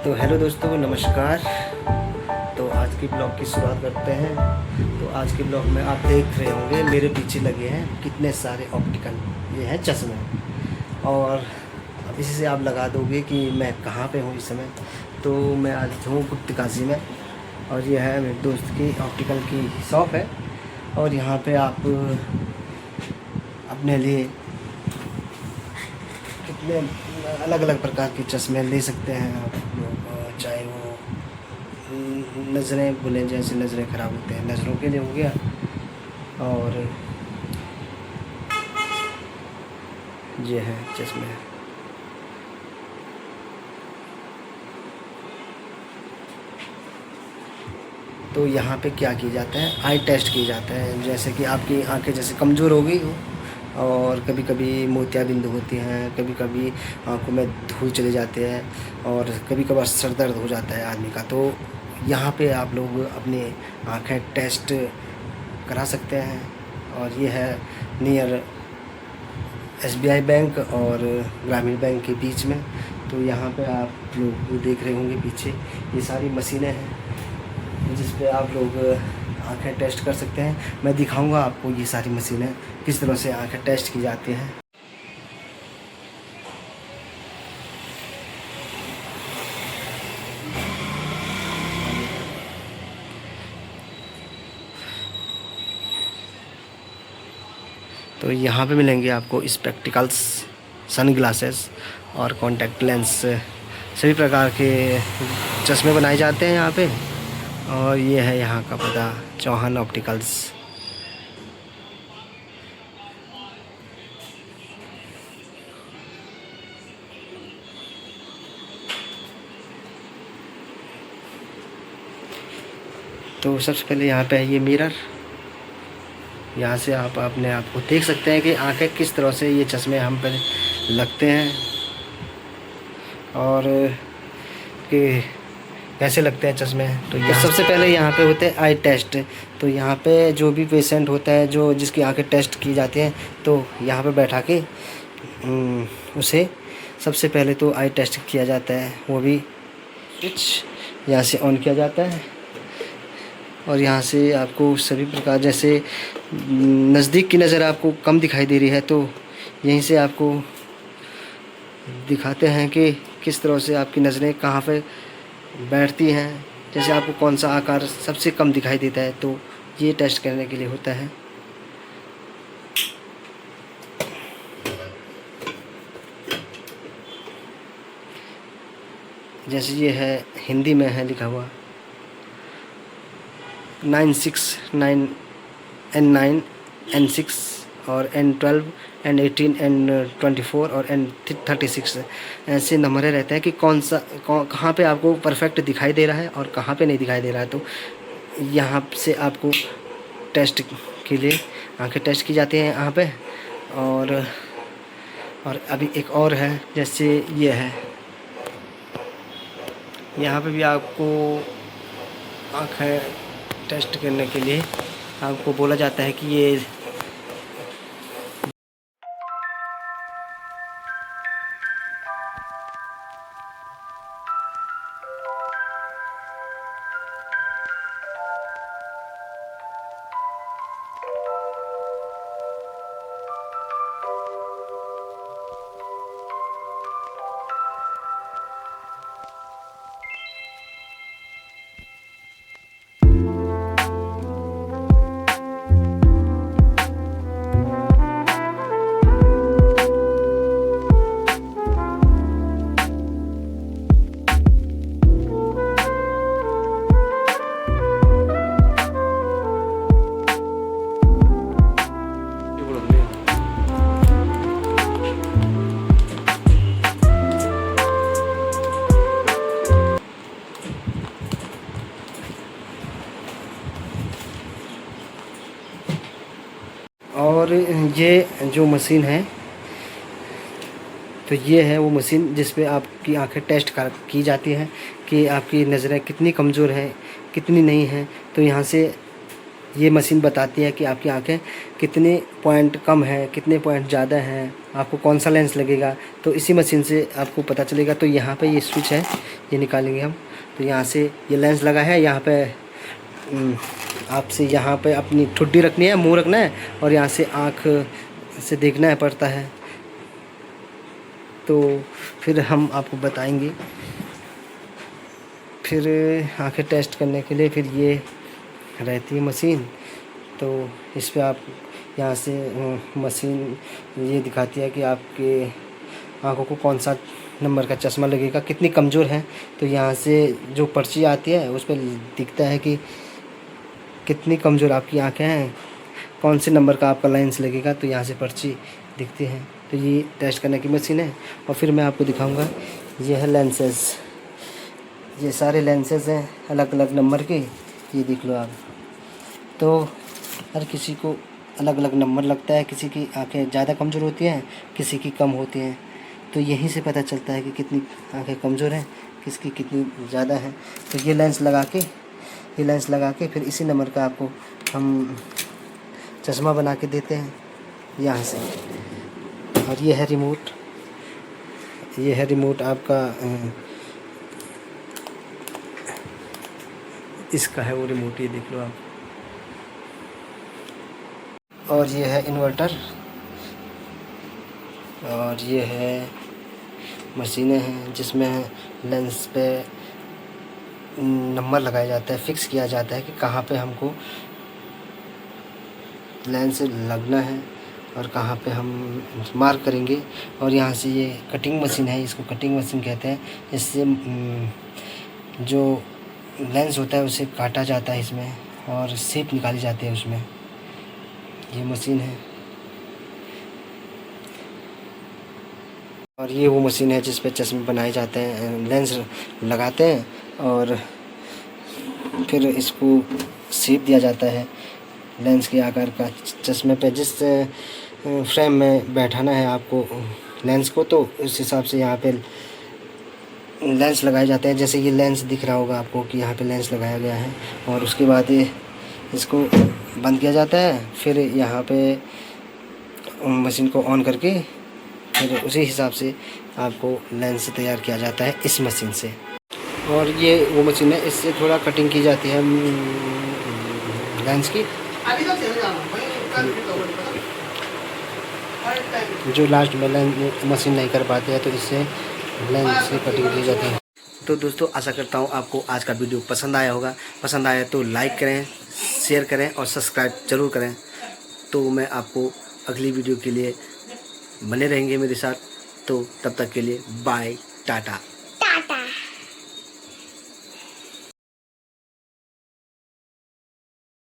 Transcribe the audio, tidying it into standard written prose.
तो हेलो दोस्तों, नमस्कार। तो आज की ब्लॉग की शुरुआत करते हैं। तो आज के ब्लॉग में आप देख रहे होंगे मेरे पीछे लगे हैं कितने सारे ऑप्टिकल, ये हैं चश्मे। और अब इसी से आप लगा दोगे कि मैं कहाँ पे हूँ इस समय। तो मैं आज हूँ गुप्तकाशी में, और ये है मेरे दोस्त की ऑप्टिकल की शॉप है। और यहाँ पे आप अपने लिए कितने अलग अलग प्रकार के चश्मे ले सकते हैं आप लोग, चाहे वो नज़रें बोलें, जैसे नज़रें ख़राब होते हैं नज़रों के लिए हो गया, और ये है चश्मे। तो यहाँ पे क्या किया जाता है, आई टेस्ट किए जाते हैं। जैसे कि आपकी आंखें जैसे कमज़ोर हो गई हो, और कभी कभी मोतियाबिंद होती हैं, कभी कभी आंखों में धूल चले जाते हैं, और कभी कभार सर दर्द हो जाता है आदमी का। तो यहाँ पे आप लोग अपनी आंखें टेस्ट करा सकते हैं। और ये है नियर SBI बैंक और ग्रामीण बैंक के बीच में। तो यहाँ पे आप लोग देख रहे होंगे पीछे ये सारी मशीनें हैं जिस पे आप लोग आंखें टेस्ट कर सकते हैं। मैं दिखाऊंगा आपको ये सारी मशीनें किस तरह से आंखें टेस्ट की जाती हैं। तो यहाँ पे मिलेंगे आपको स्पेक्टिकल्स, सन ग्लासेस और कॉन्टैक्ट लेंस, सभी प्रकार के चश्मे बनाए जाते हैं यहाँ पे। और ये है यहाँ का पता, चौहान ऑप्टिकल्स। तो सबसे पहले यहाँ पे है ये मिरर, यहाँ से आप अपने आप को देख सकते हैं कि आंखें किस तरह से ये चश्मे हम पर लगते हैं, और कि कैसे लगते हैं चश्मे। तो ये सबसे पहले यहाँ पे होते हैं आई टेस्ट। तो यहाँ पे जो भी पेशेंट होता है, जो जिसकी आंखें टेस्ट की जाती हैं, तो यहाँ पे बैठा के उसे सबसे पहले तो आई टेस्ट किया जाता है। वो भी स्विच यहाँ से ऑन किया जाता है, और यहाँ से आपको सभी प्रकार, जैसे नज़दीक की नज़र आपको कम दिखाई दे रही है, तो यहीं से आपको दिखाते हैं कि किस तरह से आपकी नज़रें कहाँ पे बैठती हैं, जैसे आपको कौन सा आकार सबसे कम दिखाई देता है। तो ये टेस्ट करने के लिए होता है। जैसे ये है, हिंदी में है लिखा हुआ 969 N9 N6 और N12 N18 N24 और N36 ऐसे नंबरें रहते हैं कि कहाँ पे आपको परफेक्ट दिखाई दे रहा है और कहाँ पे नहीं दिखाई दे रहा है। तो यहाँ से आपको टेस्ट के लिए आंखें टेस्ट की जाती हैं यहाँ पे। और अभी एक और है, जैसे ये है, यहाँ पे भी आपको आंखें टेस्ट करने के लिए आपको बोला जाता है कि ये और ये जो मशीन है, तो ये है वो मशीन जिस पे आपकी आंखें टेस्ट की जाती हैं कि आपकी नज़रें कितनी कमज़ोर हैं, कितनी नहीं हैं। तो यहाँ से ये मशीन बताती है कि आपकी आंखें कितने पॉइंट कम है, कितने पॉइंट ज़्यादा हैं, आपको कौन सा लेंस लगेगा। तो इसी मशीन से आपको पता चलेगा। तो यहाँ पे ये स्विच है, ये निकालेंगे हम। तो यहाँ से ये लेंस लगा है, यहाँ पे आपसे यहाँ पे अपनी ठुड्डी रखनी है, मुंह रखना है और यहाँ से आँख से देखना है पड़ता है। तो फिर हम आपको बताएंगे। फिर आँखें टेस्ट करने के लिए फिर ये रहती है मशीन। तो इस पे आप यहाँ से मशीन ये दिखाती है कि आपके आँखों को कौन सा नंबर का चश्मा लगेगा, कितनी कमज़ोर है। तो यहाँ से जो पर्ची आती है उस पर दिखता है कि कितनी कमज़ोर आपकी आँखें हैं, कौन से नंबर का आपका लेंस लगेगा। तो यहाँ से पर्ची दिखती है। तो ये टेस्ट करने की मशीन है। और फिर मैं आपको दिखाऊंगा, ये है लेंसेस। ये सारे लेंसेस हैं अलग अलग नंबर के, ये देख लो आप। तो हर किसी को अलग अलग नंबर लगता है, किसी की आंखें ज़्यादा कमज़ोर होती हैं, किसी की कम होती हैं। तो यहीं से पता चलता है कि कितनी आंखें कमज़ोर हैं, किसकी कितनी ज़्यादा हैं। तो ये लेंस लगा के फिर इसी नंबर का आपको हम चश्मा बना के देते हैं यहाँ से। और ये है रिमोट आपका, इसका है वो रिमोट, ये देख लो आप। और ये है इन्वर्टर। और ये है मशीनें हैं जिसमें लेंस पे नंबर लगाया जाता है, फिक्स किया जाता है कि कहाँ पे हमको लेंस लगना है और कहाँ पे हम मार्क करेंगे। और यहाँ से ये कटिंग मशीन है, इसको कटिंग मशीन कहते हैं। इससे जो लेंस होता है उसे काटा जाता है इसमें और शेप निकाली जाती है उसमें। ये मशीन है। और ये वो मशीन है जिस पे चश्मे बनाए जाते हैं, लेंस लगाते हैं और फिर इसको शेप दिया जाता है लेंस के आकार का। चश्मे पे जिस फ्रेम में बैठाना है आपको लेंस को, तो उस हिसाब से यहाँ पे लेंस लगाए जाते हैं। जैसे ये लेंस दिख रहा होगा आपको कि यहाँ पे लेंस लगाया गया है। और उसके बाद ये इसको बंद किया जाता है। फिर यहाँ पे मशीन को ऑन करके फिर उसी हिसाब से आपको लेंस तैयार किया जाता है इस मशीन से। और ये वो मशीन है, इससे थोड़ा कटिंग की जाती है लेंस की, जो लास्ट में मशीन नहीं कर पाते हैं, तो इससे लेंस की कटिंग की जाती है। तो दोस्तों आशा करता हूँ आपको आज का वीडियो पसंद आया होगा। पसंद आया तो लाइक करें, शेयर करें और सब्सक्राइब ज़रूर करें। तो मैं आपको अगली वीडियो के लिए बने रहेंगे मेरे साथ। तो तब तक के लिए बाय, टाटा।